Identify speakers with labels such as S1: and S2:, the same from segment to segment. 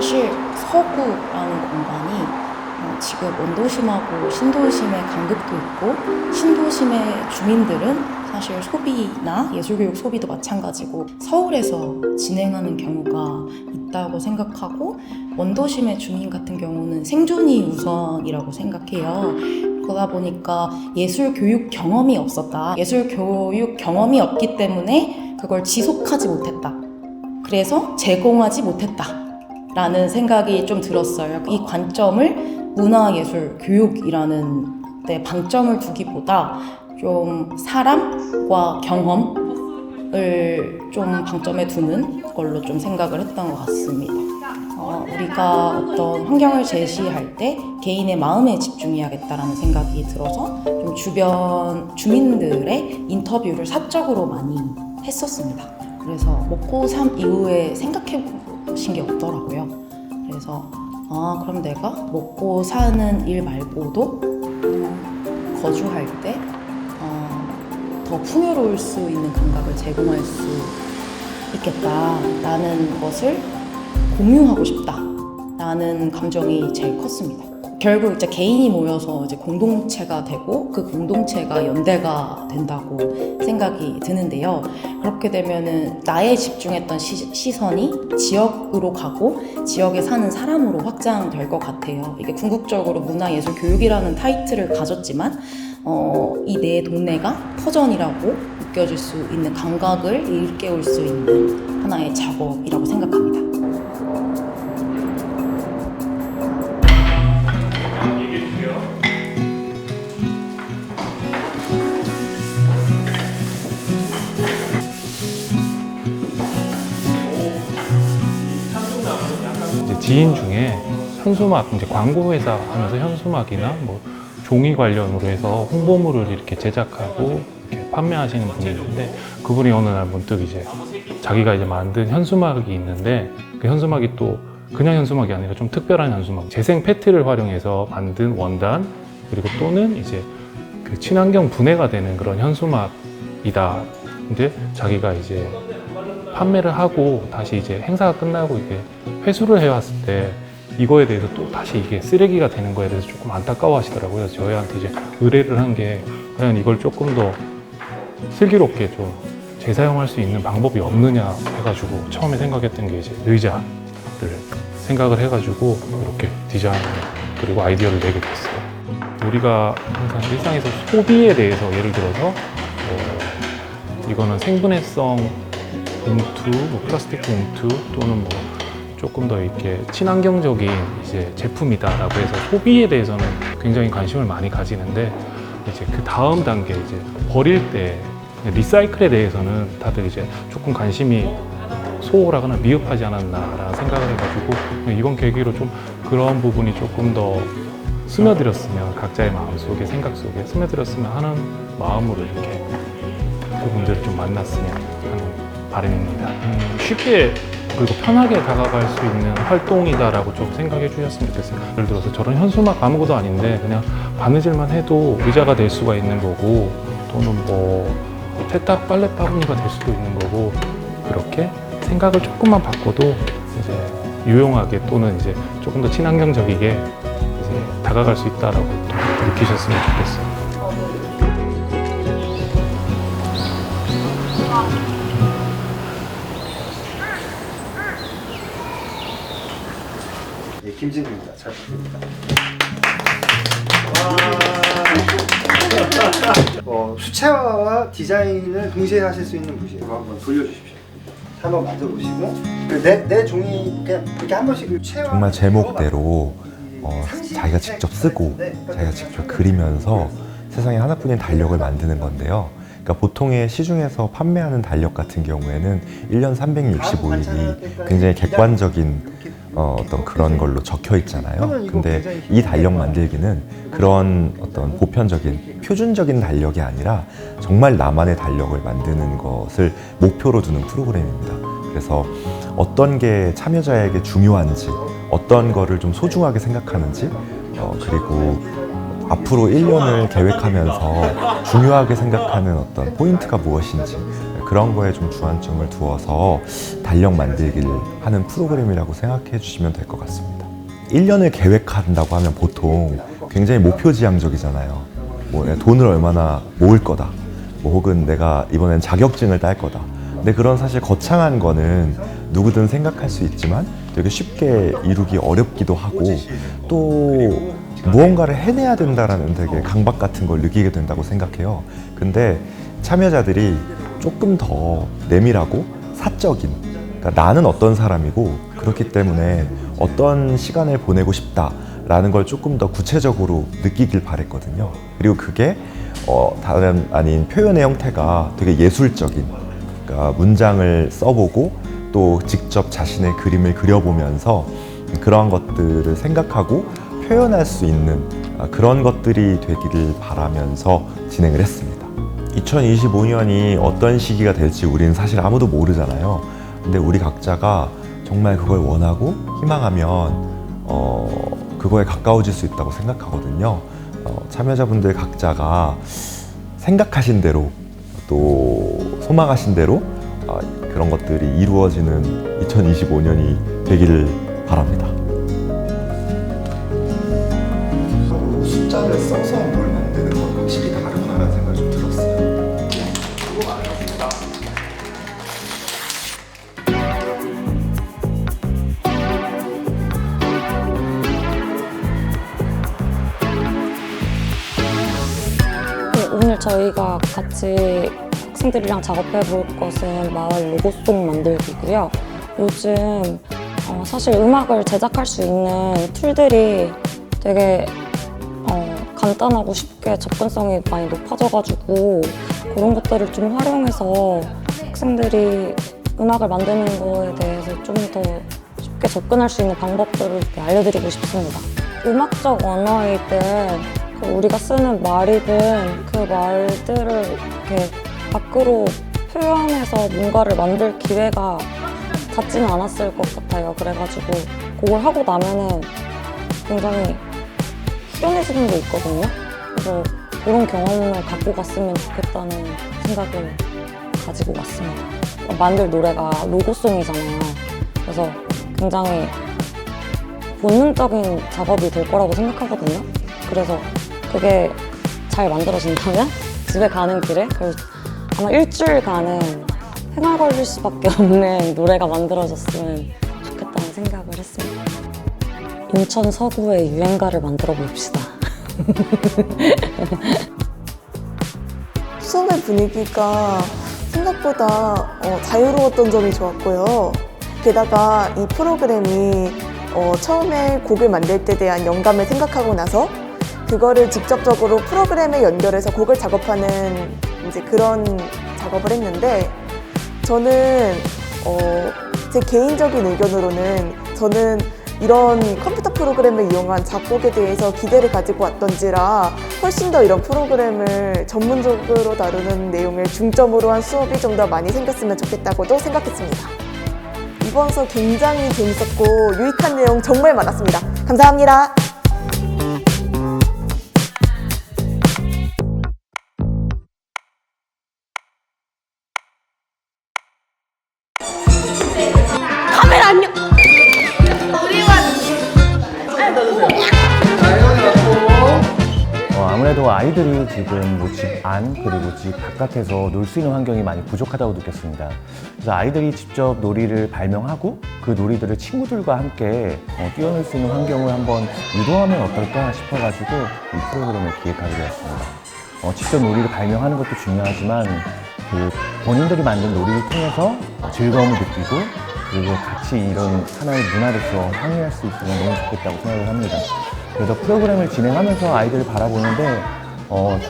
S1: 사실 서구라는 공간이 지금 원도심하고 신도심의 간극도 있고, 신도심의 주민들은 사실 소비나 예술교육 소비도 마찬가지고 서울에서 진행하는 경우가 있다고 생각하고, 원도심의 주민 같은 경우는 생존이 우선이라고 생각해요. 그러다 보니까 예술교육 경험이 없었다. 예술교육 경험이 없기 때문에 그걸 지속하지 못했다. 그래서 제공하지 못했다 라는 생각이 좀 들었어요. 이 관점을 문화예술교육이라는 데 방점을 두기보다 좀 사람과 경험을 좀 방점에 두는 걸로 좀 생각을 했던 것 같습니다. 우리가 어떤 환경을 제시할 때 개인의 마음에 집중해야겠다라는 생각이 들어서 좀 주변 주민들의 인터뷰를 사적으로 많이 했었습니다. 그래서 먹고 삶 이후에 생각해 보신 게 없더라고요. 그래서 그럼 내가 먹고 사는 일 말고도 거주할 때 더 풍요로울 수 있는 감각을 제공할 수 있겠다라는 것을 공유하고 싶다라는 감정이 제일 컸습니다. 결국 이제 개인이 모여서 이제 공동체가 되고 그 공동체가 연대가 된다고 생각이 드는데요. 그렇게 되면은 나에 집중했던 시선이 지역으로 가고 지역에 사는 사람으로 확장될 것 같아요. 이게 궁극적으로 문화예술교육이라는 타이틀을 가졌지만 이 내 동네가 터전이라고 느껴질 수 있는 감각을 일깨울 수 있는 하나의 작업이라고 생각합니다.
S2: 이제 지인 중에 현수막, 이제 광고회사 하면서 현수막이나 뭐 종이 관련으로 해서 홍보물을 이렇게 제작하고 이렇게 판매하시는 분이 있는데, 그분이 어느 날 문득 이제 자기가 이제 만든 현수막이 있는데, 그 현수막이 또 그냥 현수막이 아니라 좀 특별한 현수막, 재생 페트를 활용해서 만든 원단, 그리고 또는 이제 그 친환경 분해가 되는 그런 현수막이다. 근데 자기가 이제 판매를 하고 다시 이제 행사가 끝나고 이게 회수를 해왔을 때 이거에 대해서 또 다시 이게 쓰레기가 되는 거에 대해서 조금 안타까워 하시더라고요. 그래서 저희한테 이제 의뢰를 한 게, 과연 이걸 조금 더 슬기롭게 좀 재사용할 수 있는 방법이 없느냐 해가지고 처음에 생각했던 게 이제 의자를 생각을 해가지고 이렇게 디자인 그리고 아이디어를 내게 됐어요. 우리가 항상 일상에서 소비에 대해서 예를 들어서 이거는 생분해성 봉투, 뭐 플라스틱 봉투 또는 뭐 조금 더 이렇게 친환경적인 이제 제품이다라고 해서 소비에 대해서는 굉장히 관심을 많이 가지는데, 이제 그 다음 단계 이제 버릴 때 리사이클에 대해서는 다들 이제 조금 관심이 소홀하거나 미흡하지 않았나라는 생각을 해가지고, 이번 계기로 좀 그런 부분이 조금 더 스며들었으면, 각자의 마음 속에 생각 속에 스며들었으면 하는 마음으로 이렇게 그분들을 좀 만났으면 하는 바람입니다. 쉽게 그리고 편하게 다가갈 수 있는 활동이다라고 좀 생각해 주셨으면 좋겠어요. 예를 들어서 저런 현수막 아무것도 아닌데 그냥 바느질만 해도 의자가 될 수가 있는 거고, 또는 뭐 세탁 빨래 바구니가 될 수도 있는 거고, 그렇게 생각을 조금만 바꿔도 이제 유용하게 또는 이제 조금 더 친환경적이게 이제 다가갈 수 있다라고 느끼셨으면 좋겠어요.
S3: 예, 김진구입니다. 잘 부탁드립니다. 수채화와 디자인을 동시에 하실 수 있는 분이에요. 한번 돌려주십시오. 한번 만져보시고, 내 종이 그냥 이렇게 한 번씩 수채화
S4: 정말 제목대로 자기가 직접 쓰고 자기가 직접 그리면서 세상에 하나뿐인 달력을 만드는 건데요. 그러니까 보통의 시중에서 판매하는 달력 같은 경우에는 1년 365일이 굉장히 객관적인 어떤 그런 걸로 적혀 있잖아요. 근데 이 달력 만들기는 그런 어떤 보편적인 표준적인 달력이 아니라 정말 나만의 달력을 만드는 것을 목표로 두는 프로그램입니다. 그래서 어떤 게 참여자에게 중요한지, 어떤 거를 좀 소중하게 생각하는지, 그리고 앞으로 1년을 계획하면서 중요하게 생각하는 어떤 포인트가 무엇인지, 그런 거에 좀 주안점을 두어서 달력 만들기를 하는 프로그램이라고 생각해 주시면 될 것 같습니다. 1년을 계획한다고 하면 보통 굉장히 목표지향적이잖아요. 뭐 돈을 얼마나 모을 거다, 뭐 혹은 내가 이번엔 자격증을 딸 거다. 근데 그런 사실 거창한 거는 누구든 생각할 수 있지만 되게 쉽게 이루기 어렵기도 하고 또 무언가를 해내야 된다라는 되게 강박 같은 걸 느끼게 된다고 생각해요. 근데 참여자들이 조금 더 내밀하고 사적인, 그러니까 나는 어떤 사람이고 그렇기 때문에 어떤 시간을 보내고 싶다라는 걸 조금 더 구체적으로 느끼길 바랬거든요. 그리고 그게 다른 아닌 표현의 형태가 되게 예술적인, 그러니까 문장을 써보고 또 직접 자신의 그림을 그려보면서 그러한 것들을 생각하고 표현할 수 있는 그런 것들이 되기를 바라면서 진행을 했습니다. 2025년이 어떤 시기가 될지 우리는 사실 아무도 모르잖아요. 근데 우리 각자가 정말 그걸 원하고 희망하면 그거에 가까워질 수 있다고 생각하거든요. 참여자분들 각자가 생각하신 대로 또 소망하신 대로 그런 것들이 이루어지는 2025년이 되기를 바랍니다.
S3: 숫자를 써서 뭘 만드는 건 확실히 다르구나라는 생각이 좀 들었어요. 수고 많으셨습니다.
S5: 네, 오늘 저희가 같이 학생들이랑 작업해 볼 것은 마을 로고송 만들기고요. 요즘 사실 음악을 제작할 수 있는 툴들이 되게 간단하고 쉽게 접근성이 많이 높아져가지고 그런 것들을 좀 활용해서 학생들이 음악을 만드는 거에 대해서 좀 더 쉽게 접근할 수 있는 방법들을 이렇게 알려드리고 싶습니다. 음악적 언어이든 우리가 쓰는 말이든 그 말들을 이렇게 밖으로 표현해서 뭔가를 만들 기회가 닿지는 않았을 것 같아요. 그래가지고 그걸 하고 나면은 굉장히 후련해지는 게 있거든요. 그래서 그런 경험을 갖고 갔으면 좋겠다는 생각을 가지고 왔습니다. 만들 노래가 로고송이잖아요. 그래서 굉장히 본능적인 작업이 될 거라고 생각하거든요. 그래서 그게 잘 만들어진다면 집에 가는 길에 아마 일주일간은 흥얼거릴 수밖에 없는 노래가 만들어졌으면 좋겠다는 생각을 했습니다. 인천 서구의 유행가를 만들어 봅시다.
S6: 수업의 분위기가 생각보다 자유로웠던 점이 좋았고요. 게다가 이 프로그램이 처음에 곡을 만들 때 대한 영감을 생각하고 나서 그거를 직접적으로 프로그램에 연결해서 곡을 작업하는 이제 그런 작업을 했는데 저는 제 개인적인 의견으로는 저는 이런 컴퓨터 프로그램을 이용한 작곡에 대해서 기대를 가지고 왔던지라 훨씬 더 이런 프로그램을 전문적으로 다루는 내용을 중점으로 한 수업이 좀 더 많이 생겼으면 좋겠다고도 생각했습니다. 이번 수업 굉장히 재밌었고 유익한 내용 정말 많았습니다. 감사합니다.
S7: 카메라 안녕.
S8: 아무래도 아이들이 지금 뭐 집 안 그리고 집 바깥에서 놀 수 있는 환경이 많이 부족하다고 느꼈습니다. 그래서 아이들이 직접 놀이를 발명하고 그 놀이들을 친구들과 함께 뛰어놀 수 있는 환경을 한번 유도하면 어떨까 싶어가지고 이 프로그램을 기획하게 되었습니다. 직접 놀이를 발명하는 것도 중요하지만 그 본인들이 만든 놀이를 통해서 즐거움을 느끼고 그리고 같이 이런 하나의 문화로서 향유할 수 있으면 너무 좋겠다고 생각을 합니다. 그래서 프로그램을 진행하면서 아이들을 바라보는데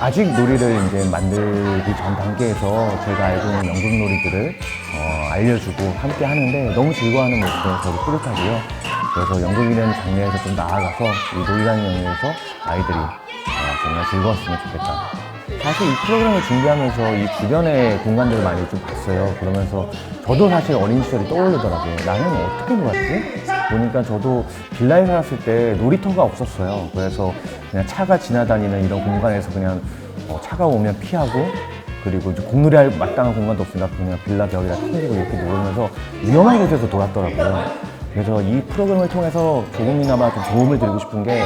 S8: 아직 놀이를 이제 만들기 전 단계에서 제가 알고 있는 연극 놀이들을 알려주고 함께 하는데 너무 즐거워하는 모습에 저도 뿌듯하고요. 그래서 연극이라는 장르에서 좀 나아가서 이 놀이라는 영역에서 아이들이 정말 즐거웠으면 좋겠다. 사실 이 프로그램을 준비하면서 이 주변의 공간들을 많이 좀 봤어요. 그러면서 저도 사실 어린 시절이 떠오르더라고요. 나는 어떻게 놀았지? 보니까 저도 빌라에 살았을 때 놀이터가 없었어요. 그래서 그냥 차가 지나다니는 이런 공간에서 그냥 차가 오면 피하고 그리고 이제 공놀이 할 마땅한 공간도 없으니까 그냥 빌라 벽이라 튕기고 이렇게 놀면서 위험한 곳에서 놀았더라고요. 그래서 이 프로그램을 통해서 조금이나마 좀 도움을 드리고 싶은 게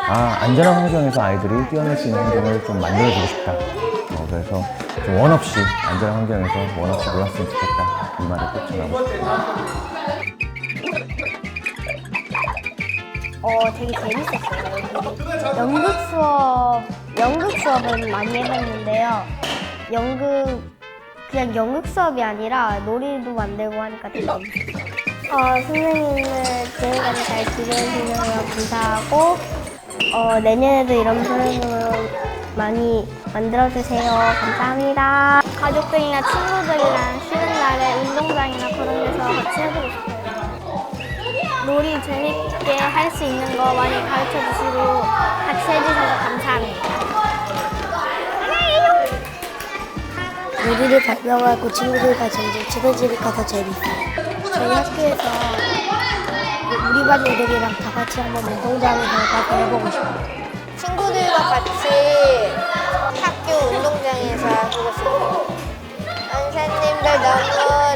S8: 안전한 환경에서 아이들이 뛰어놀 수 있는 환경을 좀 만들어주고 싶다. 그래서 좀 원 없이 안전한 환경에서 원 없이 놀았으면 좋겠다. 이 말을 꼭 전하고 싶습니다.
S7: 되게 재밌었어요. 연극 수업은 많이 해봤는데요. 그냥 연극 수업이 아니라 놀이도 만들고 하니까 되게 재밌었어요. 선생님을 지금까지 잘 기대해주셔서 감사하고, 내년에도 이런 프로그램을 많이 만들어주세요. 감사합니다. 가족들이나 친구들이랑 쉬는 날에 운동장이나 그런 데서 같이 해보고 싶어요. 놀이 재밌게 할 수 있는 거 많이 가르쳐 주시고 같이 해주셔서 감사합니다. 놀이를 발명하고 친구들과 점점 친해지니까 더 재밌어요. 저희 학교에서 우리 반 애들이랑 다 같이 한번 운동장에 가서 해보고 싶어요. 친구들과 같이 학교 운동장에서 해보고 싶어요. 선생님들 너무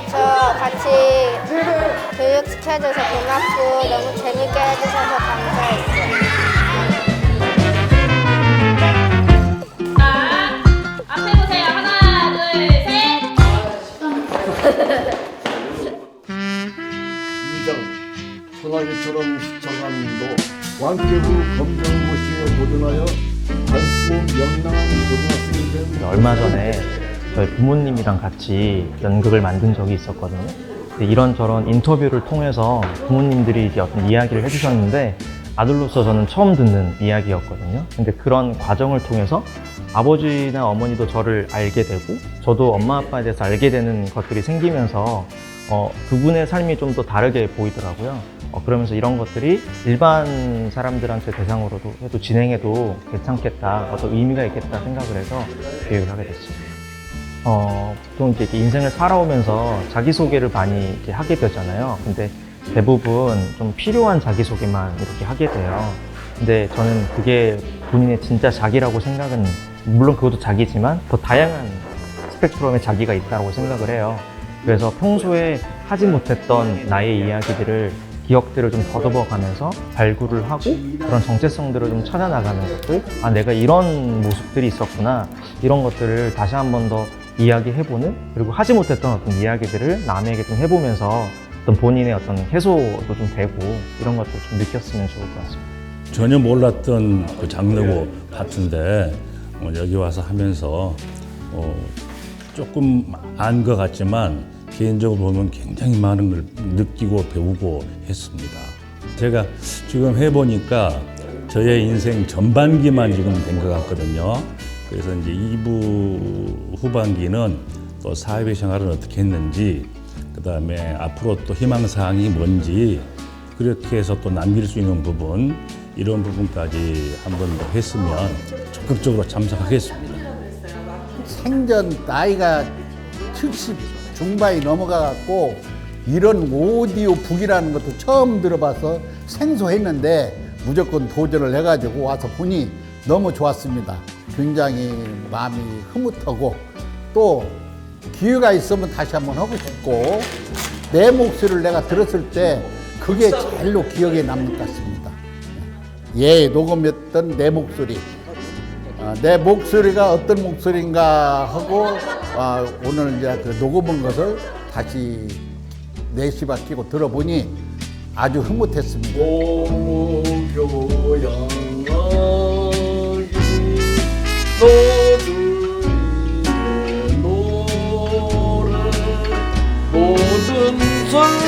S7: 저 같이 교육시켜줘서 고맙고 너무 재밌게 해주셔서 감사했어요.
S9: 앞에 보세요. 하나, 둘, 셋.
S10: 이장 소나기처럼 스쳐감도 왕께부 검정고시에 도전하여 밝고 명랑한 고등학생이 된
S11: 얼마 전에 저희 부모님이랑 같이 연극을 만든 적이 있었거든요. 이런저런 인터뷰를 통해서 부모님들이 이제 어떤 이야기를 해주셨는데 아들로서 저는 처음 듣는 이야기였거든요. 근데 그런 과정을 통해서 아버지나 어머니도 저를 알게 되고 저도 엄마 아빠에 대해서 알게 되는 것들이 생기면서 두 분의 삶이 좀 더 다르게 보이더라고요. 그러면서 이런 것들이 일반 사람들한테 대상으로도 해도 진행해도 괜찮겠다, 어떤 의미가 있겠다 생각을 해서 기획을 하게 됐습니다. 보통 이렇게 인생을 살아오면서 자기소개를 많이 이렇게 하게 되잖아요. 근데 대부분 좀 필요한 자기소개만 이렇게 하게 돼요. 근데 저는 그게 본인의 진짜 자기라고 생각은, 물론 그것도 자기지만 더 다양한 스펙트럼의 자기가 있다고 생각을 해요. 그래서 평소에 하지 못했던 나의 이야기들을, 기억들을 좀 더듬어가면서 발굴을 하고 그런 정체성들을 좀 찾아나가는 것들, 내가 이런 모습들이 있었구나, 이런 것들을 다시 한 번 더 이야기해보는, 그리고 하지 못했던 어떤 이야기들을 남에게 좀 해보면서 어떤 본인의 어떤 해소도 좀 되고 이런 것도 좀 느꼈으면 좋을 것 같습니다.
S10: 전혀 몰랐던 그 장르고 파트인데 여기 와서 하면서 조금 안 것 같지만 개인적으로 보면 굉장히 많은 걸 느끼고 배우고 했습니다. 제가 지금 해보니까 저의 인생 전반기만 지금 된 것 같거든요. 그래서 이제 2부 후반기는 또 사회 생활을 어떻게 했는지, 그 다음에 앞으로 또 희망사항이 뭔지, 그렇게 해서 또 남길 수 있는 부분, 이런 부분까지 한 번 더 했으면 적극적으로 참석하겠습니다.
S12: 생전 나이가 70 중반이 넘어가갖고 이런 오디오 북이라는 것도 처음 들어봐서 생소했는데 무조건 도전을 해가지고 와서 보니 너무 좋았습니다. 굉장히 마음이 흐뭇하고 또 기회가 있으면 다시 한번 하고 싶고, 내 목소리를 내가 들었을 때 그게 제일로 기억에 남는 것 같습니다. 녹음했던 내 목소리, 내 목소리가 어떤 목소리인가 하고 오늘 이제 그 녹음한 것을 다시 4시 끼고 들어보니 아주 흐뭇했습니다.
S10: 모든 설